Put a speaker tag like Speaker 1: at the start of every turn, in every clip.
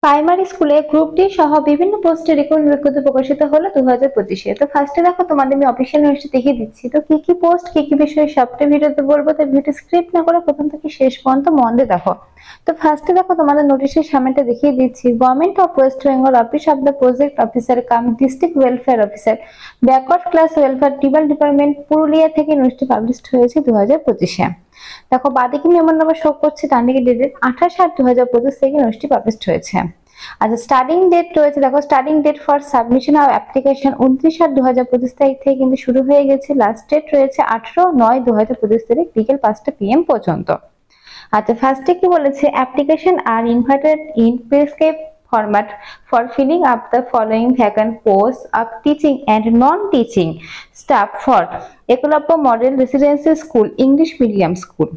Speaker 1: Primary স্কুলে group D সহ বিভিন্ন পোস্টে রিক্রুটমেন্ট বিজ্ঞপ্তি প্রকাশিত হলো 2025-এ। তো ফার্স্টে দেখো তোমাদের আমি অফিসিয়াল নোটিশ দেখিয়ে দিচ্ছি। তো কি কি পোস্ট কি কি বিষয়ে সবটা ভিডিওতে বলবো, তো ভিডিও স্ক্রিপ্ট না করে প্রথম থেকে শেষ পর্যন্ত মন দিয়ে দেখো। তো ফার্স্টে দেখো তোমাদের নোটিশের সামনেটা দেখিয়ে দিচ্ছি। Government of West Bengal office of the project officer come district welfare officer backward class welfare ট্রিবাল department Purulia থেকে নোটিশটি পাবলিশ হয়েছে 2025-এ। দেখো বাদিকে মেমোর নাম্বার শো করছে, ডান দিকে ডেটেড 28/8/2025 থেকে নোটিশটি পাবলিশ হয়েছে। আচ্ছা স্টার্টিং ডেট রয়েছে, দেখো starting date for submission of application 29/8/2025 তারিখ থেকে কিন্তু শুরু হয়ে গেছে। লাস্ট ডেট রয়েছে 18/9/2025 তারিখ বিকেল 5টা PM পর্যন্ত। আচ্ছা ফার্স্টে কি বলেছে, application are invited in prescribe format for filling up the following vacant posts of teaching and non-teaching staff for Eklavya model residential school English medium school.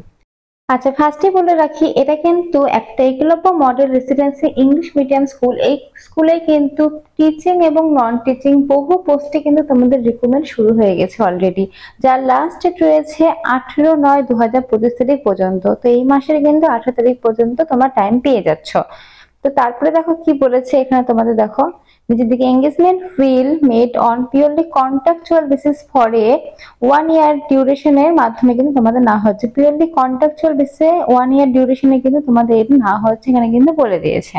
Speaker 1: আচ্ছা ফার্স্টে বলে রাখি, এটা কিন্তু একটা Eklavya model residency English medium school. এই স্কুলে কিন্তু টিচিং এবং নন টিচিং বহু পোস্টে কিন্তু তোমাদের রিক্রুটমেন্ট শুরু হয়ে গেছে অলরেডি, যার লাস্ট ডেট রয়েছে 18/9/2025 তারিখ পর্যন্ত। তো এই মাসের কিন্তু 18 তারিখ পর্যন্ত তোমার টাইম পেয়ে যাচ্ছ। তো তারপরে দেখো কি বলেছে এখানে, তোমাদের দেখো নিচের দিকে engagement will made on purely contractual basis for a 1 ইয়ার ডিউরেশনের মাধ্যমে কিন্তু তোমাদের না হচ্ছে। পিওরলি কন্ট্রাকচুয়াল বেসিসে 1 ইয়ার ডিউরেশনে কিন্তু তোমাদের এটা না হচ্ছে, এখানে কিন্তু বলে দিয়েছে।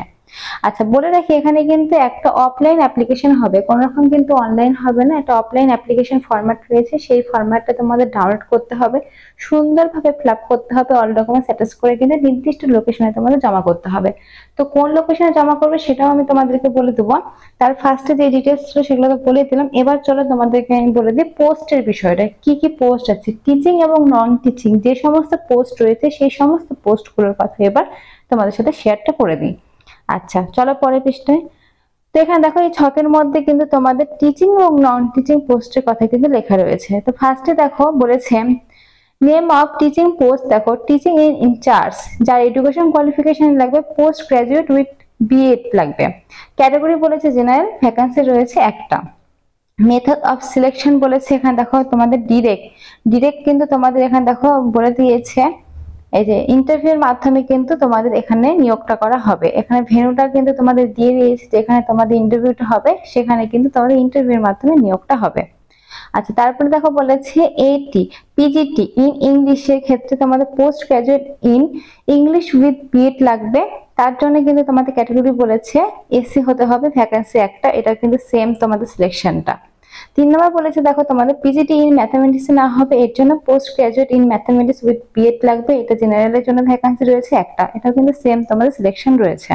Speaker 1: আচ্ছা বলে রাখি, এখানে কিন্তু একটা অফলাইন অ্যাপ্লিকেশন হবে, কোন রকম কিন্তু অনলাইন হবে না। এটা অফলাইন অ্যাপ্লিকেশন ফরম্যাট রয়েছে, সেই ফরম্যাটটা তোমাদের ডাউনলোড করতে হবে, সুন্দরভাবে ফিল আপ করতে হবে, অল ডকুমেন্টস অ্যাটাচ করে কিন্তু নির্দিষ্ট লোকেশনে তোমাদের জমা করতে হবে। তো কোন লোকেশনে জমা করবে সেটাও আমি তোমাদেরকে বলে দেবো। তার ফার্স্টে যে ডিটেলস ছিল সেগুলো তো বলে দিলাম। এবার চলো তোমাদেরকে আমি বলে দিই পোস্টের বিষয়টা, কি কি পোস্ট আছে টিচিং এবং নন টিচিং যে সমস্ত পোস্ট রয়েছে সেই সমস্ত পোস্টগুলোর কথা এবার তোমাদের সাথে শেয়ারটা করে দিই। আচ্ছা চলো পরের পৃষ্ঠায়। তো এখানে দেখো এই ছকের মধ্যে কিন্তু তোমাদের টিচিং এবং নন টিচিং পোস্টের কথা কিন্তু লেখা রয়েছে। তো ফার্স্টে দেখো বলেছে নেম অফ টিচিং পোস্ট, দেখো টিচিং ইন ইনচার্জ, যার এডুকেশন কোয়ালিফিকেশন লাগবে পোস্ট গ্রাজুয়েট উইথ বিএড লাগবে। ক্যাটাগরি বলেছে জেনারেল, ভ্যাকান্সি রয়েছে একটা। মেথড অফ সিলেকশন বলেছে এখানে দেখো তোমাদের ডিরেক্ট কিন্তু তোমাদের এখানে দেখো বলে দিয়েছে এই যে ইন্টারভিউর মাধ্যমে কিন্তু তোমাদের এখানে নিয়োগটা করা হবে। এখানে ভেন্যুটা কিন্তু তোমাদের দিয়ে দিয়েছে, যেখানে তোমাদের ইন্টারভিউটা হবে সেখানে কিন্তু তোমাদের ইন্টারভিউর মাধ্যমে নিয়োগটা হবে। আচ্ছা তারপরে দেখো বলেছে এটি পিজিটি ইন ইংলিশের ক্ষেত্রে তোমাদের post graduate in English with B Ed লাগবে। তার জন্য কিন্তু তোমাদের ক্যাটাগরি বলেছে এসসি হতে হবে, ভ্যাকান্সি একটা, এটা কিন্তু সেম তোমাদের সিলেকশনটা। 3 নম্বর বলেছে দেখো তোমাদের পিজিটি ইন ম্যাথামেটিক্স না হবে, এর জন্য post graduate in mathematics with B Ed লাগবে, এটা জেনারেলের জন্য ভ্যাকান্সি রয়েছে একটা, এটাও কিন্তু সেম তোমাদের সিলেকশন রয়েছে।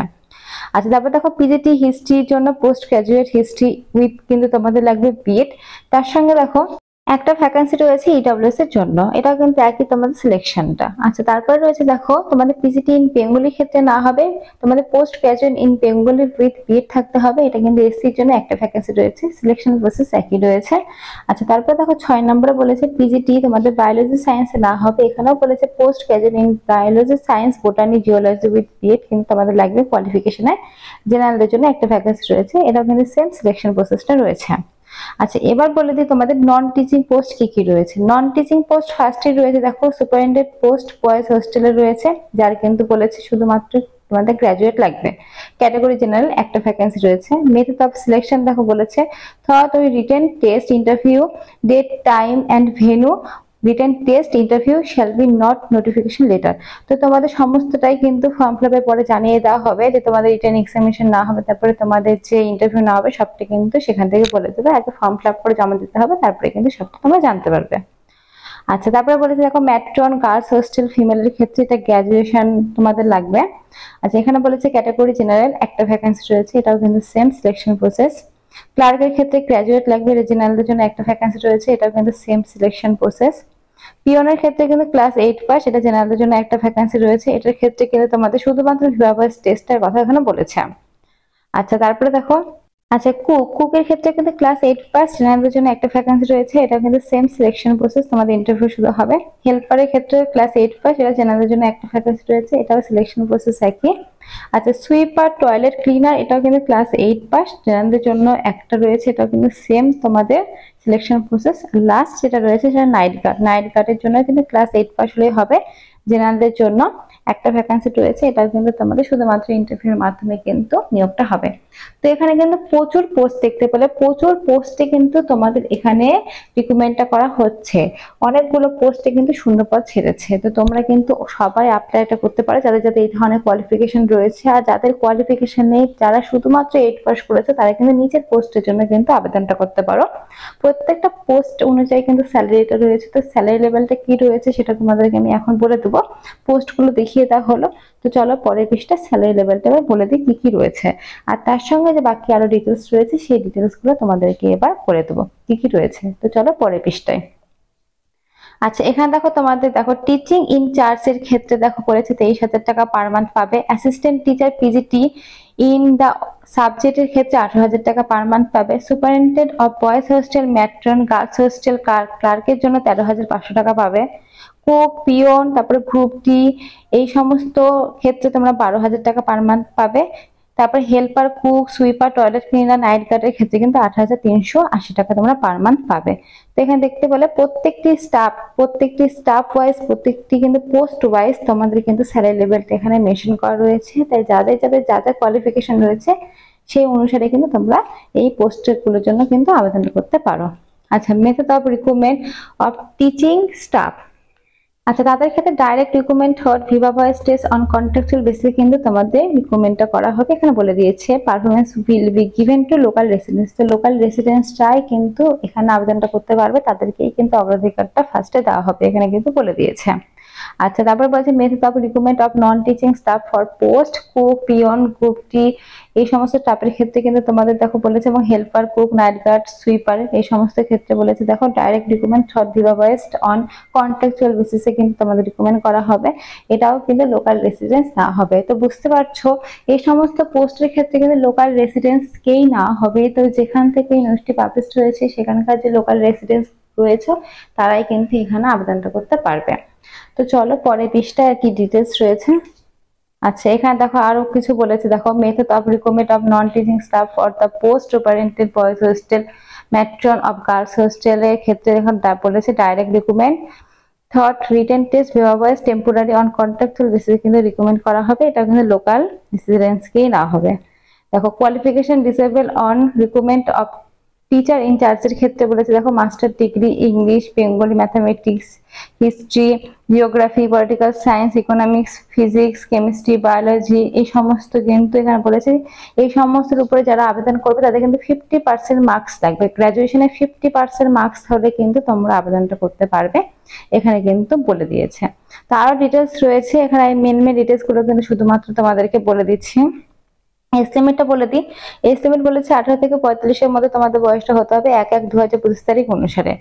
Speaker 1: আচ্ছা তারপর দেখো পিজিটি হিস্ট্রির জন্য পোস্ট গ্রাজুয়েট হিস্ট্রি উইথ কিন্তু তোমাদের লাগবে বিএড। তার সঙ্গে দেখো একটা ভ্যাকান্সি রয়েছে ইডব্লিউএস এর জন্য, এটাও কিন্তু একই তোমাদের সিলেকশনটা। আচ্ছা তারপরে রয়েছে দেখো তোমাদের পিজিটি ইন বেঙ্গলি ক্ষেত্রে না হবে, তোমাদের post graduate in Bengali with B Ed থাকতে হবে, এটা কিন্তু এসসি এর জন্য একটা ভ্যাকান্সি রয়েছে, সিলেকশন প্রসেস একই রয়েছে। আচ্ছা তারপরে দেখো 6 নম্বরে বলেছে পিজিটি তোমাদের বায়োলজি সায়েন্সে না হবে, এখানেও বলেছে post graduate in biology science botany geology with B Ed কিন্তু তোমাদের লাগবে কোয়ালিফিকেশনে। জেনারেলদের জন্য একটা ভ্যাকান্সি রয়েছে, এটাও কিন্তু সেম সিলেকশন প্রসেসটা রয়েছে। আচ্ছা এবার বলে দিই তোমাদের নন টিচিং পোস্ট কি কি রয়েছে। নন টিচিং পোস্ট ফার্স্টে রয়েছে দেখো সুপারিনটেন্ডেন্ট পোস্ট বয়েজ হোস্টেলে রয়েছে, যার কিন্তু বলেছে শুধুমাত্র তোমাদের গ্রাজুয়েট লাগবে। ক্যাটাগরি জেনারেল একটা ভ্যাকেন্সি রয়েছে। মেথড অফ সিলেকশন দেখো বলেছে থট ওই written test interview date time and venue written test interview shall be not notification letter. তো তোমাদের সমস্তটাই কিন্তু ফর্ম ফিল আপের পরে জানিয়ে দেওয়া হবে যে তোমাদের রিটেন এক্সামিনেশন না হবে, তারপরে তোমাদের যে ইন্টারভিউ না হবে সবটা কিন্তু সেখান থেকে বলে দেবে, আগে ফর্ম ফিল আপ করে জমা দিতে হবে, তারপরে কিন্তু সবটা তোমরা জানতে পারবে। আচ্ছা তারপরে বলেছে দেখো ম্যাট্রন গার্লস হোস্টেল ফিমেলের ক্ষেত্রে এটা গ্রাজুয়েশন তোমাদের লাগবে। আচ্ছা এখানে বলেছে ক্যাটাগরি জেনারেল একটা ভ্যাকেন্সি রয়েছে, এটাও কিন্তু সেম সিলেকশন প্রসেস। ক্লার্কের ক্ষেত্রে গ্রাজুয়েট লাগবে, জেনারেলদের জন্য একটা ভ্যাকেন্সি রয়েছে, এটাও কিন্তু সেম সিলেকশন প্রসেস। পিওনের ক্ষেত্রে কিন্তু ক্লাস 8 পাস, এটা জেনারেলদের জন্য একটা ভ্যাকেন্সি রয়েছে, এটার ক্ষেত্রে কিন্তু তোমাদের শুধুমাত্র ভিভাভয়েস টেস্টের কথা এখানে বলেছে। আচ্ছা তারপরে দেখো আচ্ছা কুকের ক্ষেত্রে কিন্তু ক্লাস 8 পাস, জেনারেলদের জন্য একটা ভ্যাকেন্সি রয়েছে, এটা কিন্তু সেম সিলেকশন প্রসেস, তোমাদের ইন্টারভিউ শুধু হবে। হেল্পারের ক্ষেত্রে ক্লাস 8 পাস, এটা জেনারেলদের জন্য একটা ভ্যাকেন্সি রয়েছে, এটাও সিলেকশন প্রসেস একই। আচ্ছা সুইপার টয়লেট ক্লিনার, এটাও কিন্তু ক্লাস 8 পাস, জেনারেলদের জন্য একটা রয়েছে, এটাও কিন্তু সেম তোমাদের সিলেকশন প্রসেস। লাস্ট যেটা রয়েছে সেটা নাইট গার্ডের জন্য কিন্তু ক্লাস 8 পাস হলেই হবে, জেনারেলদের জন্য একটা ভ্যাকান্সি রয়েছে, এটাও কিন্তু তোমাদের শুধুমাত্র ইন্টারভিউর মাধ্যমে কিন্তু নিয়োগটা হবে। তো এখানে কিন্তু প্রচুর পোস্ট দেখতে পেলে, প্রচুর পোস্টে কিন্তু তোমাদের এখানে রিক্রুটমেন্টটা করা হচ্ছে, অনেকগুলো পোস্টে কিন্তু শূন্যপদ ছেড়েছে। তো তোমরা কিন্তু সবাই অ্যাপ্লাইটা করতে পারো যাদের যাদের এই ধরনের কোয়ালিফিকেশন রয়েছে, আর যাদের কোয়ালিফিকেশন নেই, যারা শুধুমাত্র 8 পাস করেছে, তারা কিন্তু নিচের পোস্টের জন্য কিন্তু আবেদনটা করতে পারো। প্রত্যেকটা পোস্ট অনুযায়ী কিন্তু স্যালারিটা রয়েছে, তো স্যালারি লেভেলটা কি রয়েছে সেটা তোমাদেরকে আমি এখন বলে দেবো, পোস্টগুলো দেখিয়ে দেওয়া হলো। তো চলো পরের পৃষ্ঠা স্যালারি লেভেলটা বলে দিই কি কি রয়েছে, আর তার সঙ্গে যে বাকি আরো ডিটেলস রয়েছে সেই ডিটেলস গুলো তোমাদেরকে এবার করে দেবো কি কি রয়েছে। তো চলো পরের পৃষ্ঠায়। আচ্ছা, এখানে দেখো তোমাদের দেখো টিচিং ইনচার্জ এর ক্ষেত্রে দেখো বলেছে 23,000 টাকা পার মান্থ পাবে। Assistant teacher PGT in the সাবজেক্টের ক্ষেত্রে 18,000 টাকা পার মান্থ পাবে। Superintendent of boys hostel, matron, girls hostel, ক্লার্কের জন্য 13,500 টাকা পাবে। কুক, পিয়ন, তারপরে গ্রুপ ডি এই সমস্ত ক্ষেত্রে তোমরা 12,000 টাকা পার মান্থ পাবে। তারপরে helper, cook, sweeper, toilet cleaner, night গার্ডের ক্ষেত্রে কিন্তু 8,380 টাকা তোমরা পার মান্থ পাবে। তো এখানে দেখতে পেলে প্রত্যেকটি স্টাফ ওয়াইজ, প্রত্যেকটি কিন্তু পোস্ট ওয়াইজ তোমাদের কিন্তু স্যালারি লেভেলটা এখানে মেনশন করা রয়েছে। তাই যাদের যাদের যা যা কোয়ালিফিকেশন রয়েছে সেই অনুসারে কিন্তু তোমরা এই পোস্টগুলোর জন্য কিন্তু আবেদন করতে পারো। আচ্ছা, method of recruitment of teaching staff. আচ্ছা, তাদের ক্ষেত্রে direct recruitment hot Viva voice test on contractual বেসিসে কিন্তু তোমাদের রিক্রুটমেন্টটা করা হবে। এখানে বলে দিয়েছে performance will be given to local residents. তো লোকাল রেসিডেন্টসরাই কিন্তু এখানে আবেদনটা করতে পারবে, তাদেরকেই কিন্তু অগ্রাধিকারটা ফার্স্টে দেওয়া হবে, এখানে কিন্তু বলে দিয়েছে। আচ্ছা, তারপর বলছে method of recruitment of non teaching staff for post cook, peon, group D এই সমস্ত স্টাফের ক্ষেত্রে কিন্তু তোমাদের দেখো বলেছে, এবং helper, cook, night guard, sweeper এই সমস্ত ক্ষেত্রে বলেছে দেখো direct recruitment for viva voice on contractual বেসিসে কিন্তু তোমাদের রিক্রুটমেন্ট করা হবে, এটাও কিন্তু লোকাল রেসিডেন্স না হবে। তো বুঝতে পারছো এই সমস্ত পোস্টের ক্ষেত্রে কিন্তু লোকাল রেসিডেন্সকেই না হবে। তো যেখান থেকে এই নিউজটি পাবলিশ হয়েছে সেখানকার যে লোকাল রেসিডেন্স রয়েছে তারাই কিন্তু এখানে আবেদনটা করতে পারবে। তো চলো পরের পৃষ্ঠায় কি ডিটেলস রয়েছে। আচ্ছা, এখানে দেখো আরো কিছু বলেছে, দেখো method of recruitment of non teaching staff for the post superintendent boys hostel, matron of girls হোস্টেলের ক্ষেত্রে এখন বলেছে direct recruitment. Thought written test Viva voice temporary on contractual বেসিসে কিন্তু রিকমেন্ড করা হবে, এটা কিন্তু লোকাল রেসিডেন্সকেই না হবে। দেখো qualification disable on recruitment of teacher ইনচার্জের ক্ষেত্রে বলেছে দেখো master degree English, Bengali, mathematics, history, geography, political science, economics, physics, chemistry, biology এই সমস্ত কিন্তু এখানে বলেছে এই সমস্তের উপরে যারা আবেদন করবে তাদের কিন্তু 50% মার্কস লাগবে। গ্রাজুয়েশনে 50% মার্কস হলে কিন্তু তোমরা আবেদনটা করতে পারবে, এখানে কিন্তু বলে দিয়েছে। তো আরো ডিটেলস রয়েছে এখানে, মেন ডিটেলস গুলো কিন্তু শুধুমাত্র তোমাদেরকে বলে দিচ্ছি। এস্টিমেটটা বলে দিই, এস্টিমেট বলেছে 18 থেকে 45-এর মধ্যে তোমাদের বয়সটা হতে হবে 1/1/2025 তারিখ অনুসারে,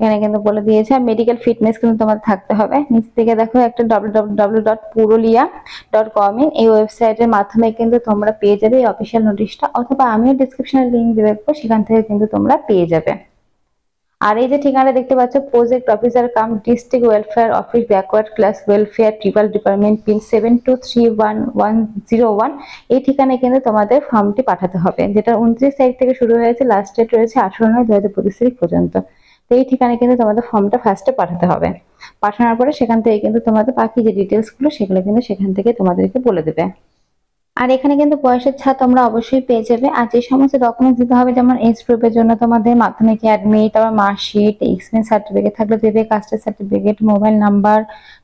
Speaker 1: এখানে কিন্তু বলে দিয়েছে। আর মেডিকেল ফিটনেস কিন্তু তোমাদের থাকতে হবে। নিচ থেকে দেখো একটা www.purulia.com এই ওয়েবসাইটের মাধ্যমে কিন্তু তোমরা পেয়ে যাবে এই অফিসিয়াল নোটিশটা, অথবা আমিও ডিসক্রিপশনে লিংক দিয়ে রাখবো, সেখান থেকে কিন্তু তোমরা পেয়ে যাবে। আর এই যে ঠিকানা দেখতে পাচ্ছ প্রজেক্ট অফিসার কাম district welfare office, backward class welfare, triple department, pin 72311101, এই ঠিকানায় কিন্তু তোমাদের ফর্মটি পাঠাতে হবে, যেটা 29 তারিখ থেকে শুরু হয়েছে, লাস্ট ডেট রয়েছে 18/9/2025 তারিখ পর্যন্ত। তো এই ঠিকানায় কিন্তু তোমাদের ফর্মটা ফার্স্টে পাঠাতে হবে, পাঠানোর পরে সেখান থেকে কিন্তু তোমাদের বাকি যে ডিটেলস গুলো সেগুলো কিন্তু সেখান থেকে তোমাদেরকে বলে দেবে। আর এখানে কিন্তু বয়সের ছাড় তোমরা অবশ্যই পেয়ে যাবে। আর যে সমস্ত ডকুমেন্টস দিতে হবে, যেমন এজ প্রুফের জন্য তোমাদের মাধ্যমিক অ্যাডমিট, তারপর মার্কশিট, এক্সপেরিয়েন্স সার্টিফিকেট থাকলে দেবে, কাস্টের সার্টিফিকেট, মোবাইল নাম্বার,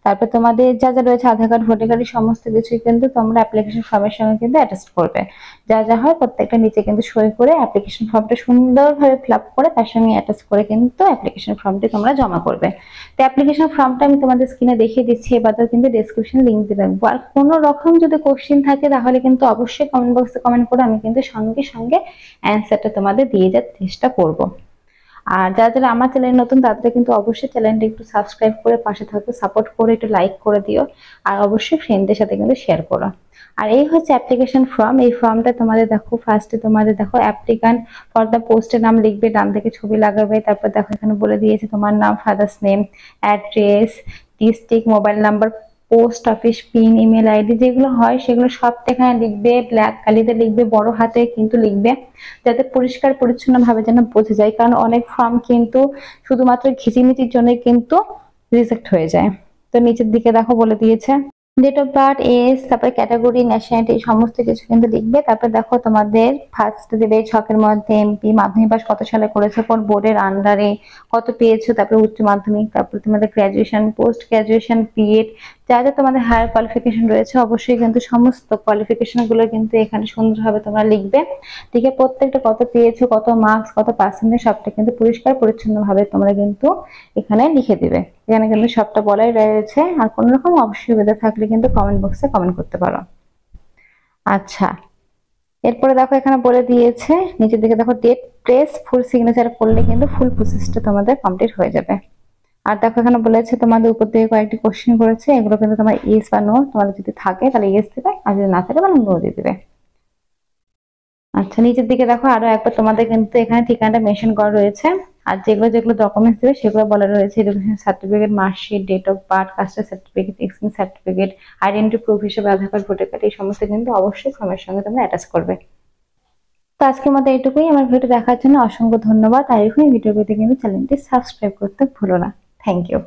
Speaker 1: তারপর তোমাদের যা যা রয়েছে আধার কার্ড, ভোটার কার্ড সমস্ত কিছু কিন্তু তোমরা অ্যাপ্লিকেশন ফর্মের সঙ্গে কিন্তু অ্যাটাচ করবে। যা যা হয় প্রত্যেকটা নিচে কিন্তু সই করে অ্যাপ্লিকেশন ফর্মটা সুন্দরভাবে ফিল আপ করে তার সঙ্গে অ্যাটাচ করে কিন্তু অ্যাপ্লিকেশন ফর্মটি তোমরা জমা করবে। তো অ্যাপ্লিকেশন ফর্মটা আমি তোমাদের স্ক্রিনে দেখিয়ে দিচ্ছি, এবার কিন্তু ডেসক্রিপশন লিংক দিয়ে রাখবো। আর কোনো রকম যদি কোশ্চেন থাকে তাহলে কিন্তু অবশ্যই কমেন্ট বক্সে কমেন্ট করে আমি কিন্তু সঙ্গে সঙ্গে অ্যান্সারটা তোমাদের দিয়ে যাওয়ার চেষ্টা করব। আর যারা যারা আমার চ্যানেল নতুন তাদের কিন্তু অবশ্যই চ্যানেলটা একটু সাবস্ক্রাইব করে পাশে থাকো, সাপোর্ট করে একটু লাইক করে দিও, আর অবশ্যই ফ্রেন্ডদের সাথে কিন্তু শেয়ার করো। আর এই হচ্ছে অ্যাপ্লিকেশন ফর্ম। এই ফর্মটা তোমাদের দেখো ফার্স্টে তোমাদের দেখো অ্যাপ্লিকান্ট ফর দ্য পোস্টের নাম লিখবে, ডান থেকে ছবি লাগাবে, তারপর দেখো এখানে বলে দিয়েছে তোমার নাম, father's name, address, district, mobile number, post office pin, email ID যেগুলো হয় সেগুলো সব এখানে লিখবে, ব্ল্যাক কালিতে লিখবে, বড় হাতে কিন্তু লিখবে, যাতে পরিষ্কার পরিচ্ছন্ন ভাবে যেন বোঝা যায়, কারণ অনেক ফর্ম কিন্তু শুধুমাত্র ঘিচিমিচির জন্য কিন্তু রিজেক্ট হয়ে যায়। তো নিচের দিকে দেখো বলে দিয়েছে ডেট অফ বার্থ, এজ, তারপরে ক্যাটাগরি, ন্যাশনালিটি সমস্ত কিছু কিন্তু লিখবে। তারপরে দেখো তোমাদের ফার্স্ট দেবে ছকের মধ্যে এমপি, মাধ্যমিক পাস কত সালে করেছো, কোন বোর্ডের আন্ডারে, কত পেয়েছো, তারপরে উচ্চ মাধ্যমিক, তারপরে তোমাদের গ্রাজুয়েশন, পোস্ট গ্রাজুয়েশন, বিএড, যা যা তোমাদের হায়ার কোয়ালিফিকেশন রয়েছে অবশ্যই কিন্তু সমস্ত কোয়ালিফিকেশন গুলো কিন্তু এখানে সুন্দরভাবে তোমরা লিখবে। ঠিক আছে, প্রত্যেকটা কত পেয়েছো, কত মার্কস, কত পার্সেন্টেজ সবটা কিন্তু পরিষ্কার পরিচ্ছন্ন ভাবে তোমরা কিন্তু এখানে লিখে দিবে। এখানে কিন্তু সবটা বলাই রয়েছে। আর কোনো রকম অসুবিধা থাকলে কিন্তু কমেন্ট বক্সে কমেন্ট করতে পারো। আচ্ছা, এরপরে দেখো এখানে বলে দিয়েছে নিচের দিকে দেখো ডেট, প্রেস, ফুল সিগনেচার করলে কিন্তু ফুল প্রসেসটা তোমাদের কমপ্লিট হয়ে যাবে। আর দেখো এখানে বলেছে তোমাদের উপর থেকে কয়েকটি কোশ্চেন করেছে, এগুলো কিন্তু তোমার ইয়েস বা নো, তোমাদের যদি থাকে তাহলে ইয়েস দিবে, আর যদি না থাকে তাহলে নো দিয়ে দিবে। আচ্ছা, নিচের দিকে দেখো আরো একবার তোমাদের কিন্তু এখানে ঠিকানাটা মেনশন করা রয়েছে। আর যেগুলো যেগুলো ডকুমেন্টস দেবে সেগুলো বলা রয়েছে education certificate, marksheet, date of birth, caste certificate, experience certificate, identity proof হিসেবে আধার কার্ড, ভোটার কার্ড, এই সমস্ত কিন্তু অবশ্যই ফর্মের সঙ্গে তোমরা অ্যাটাচ করবে। তো আজকের মতো এইটুকুই। আমার ভিডিও দেখার জন্য অসংখ্য ধন্যবাদ। আর এরকম ভিডিও পেতে কিন্তু চ্যানেলটি সাবস্ক্রাইব করতে ভুলো না। Thank you.